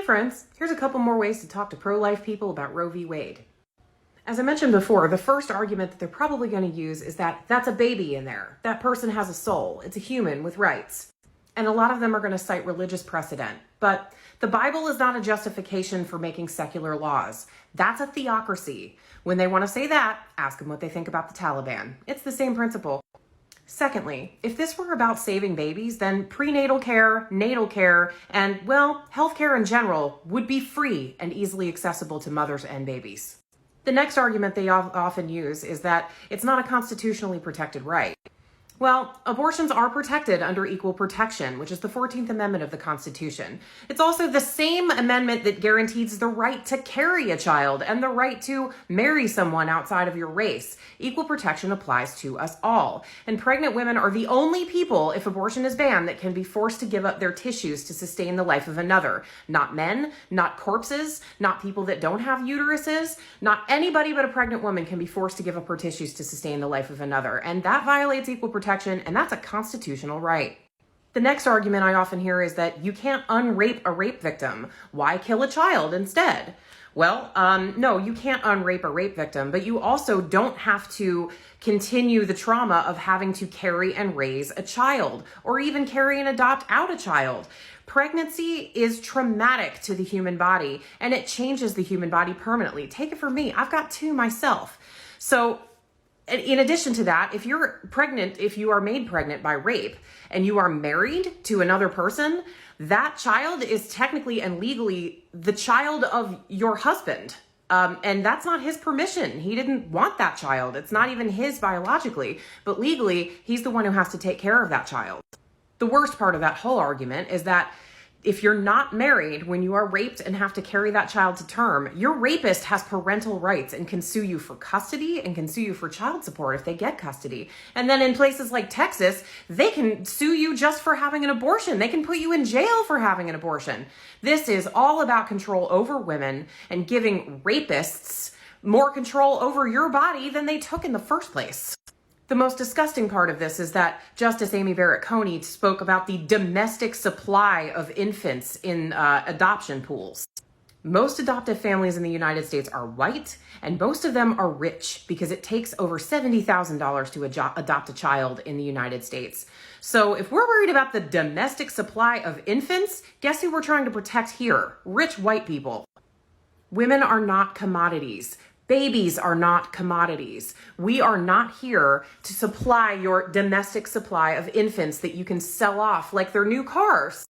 friends, here's a couple more ways to talk to pro-life people about Roe v. Wade. As I mentioned before, the first argument that they're probably going to use is that that's a baby in there. That person has a soul. It's a human with rights. And a lot of them are going to cite religious precedent. But the Bible is not a justification for making secular laws. That's a theocracy. When they want to say that, ask them what they think about the Taliban. It's the same principle. Secondly, if this were about saving babies, then prenatal care, natal care, and, well, healthcare in general would be free and easily accessible to mothers and babies. The next argument they often use is that it's not a constitutionally protected right. Well, abortions are protected under equal protection, which is the 14th Amendment of the Constitution. It's also the same amendment that guarantees the right to carry a child and the right to marry someone outside of your race. Equal protection applies to us all. And pregnant women are the only people, if abortion is banned, that can be forced to give up their tissues to sustain the life of another. Not men, not corpses, not people that don't have uteruses, not anybody but a pregnant woman can be forced to give up her tissues to sustain the life of another. And that violates equal protection. And that's a constitutional right. The next argument I often hear is that you can't unrape a rape victim. Why kill a child instead? Well, no, you can't unrape a rape victim, but you also don't have to continue the trauma of having to carry and raise a child, or even carry and adopt out a child. Pregnancy is traumatic to the human body, and it changes the human body permanently. Take it from me, I've got two myself. So in addition to that, if you're pregnant, if you are made pregnant by rape and you are married to another person, that child is technically and legally the child of your husband. And that's not his permission. He didn't want that child. It's not even his biologically, but legally, he's the one who has to take care of that child. The worst part of that whole argument is that if you're not married when you are raped and have to carry that child to term, your rapist has parental rights and can sue you for custody and can sue you for child support if they get custody. And then in places like Texas, they can sue you just for having an abortion. They can put you in jail for having an abortion. This is all about control over women and giving rapists more control over your body than they took in the first place. The most disgusting part of this is that Justice Amy Barrett Coney spoke about the domestic supply of infants in adoption pools. Most adoptive families in the United States are white, and most of them are rich because it takes over $70,000 to adopt a child in the United States. So if we're worried about the domestic supply of infants, guess who we're trying to protect here? Rich white people. Women are not commodities. Babies are not commodities. We are not here to supply your domestic supply of infants that you can sell off like they're new cars.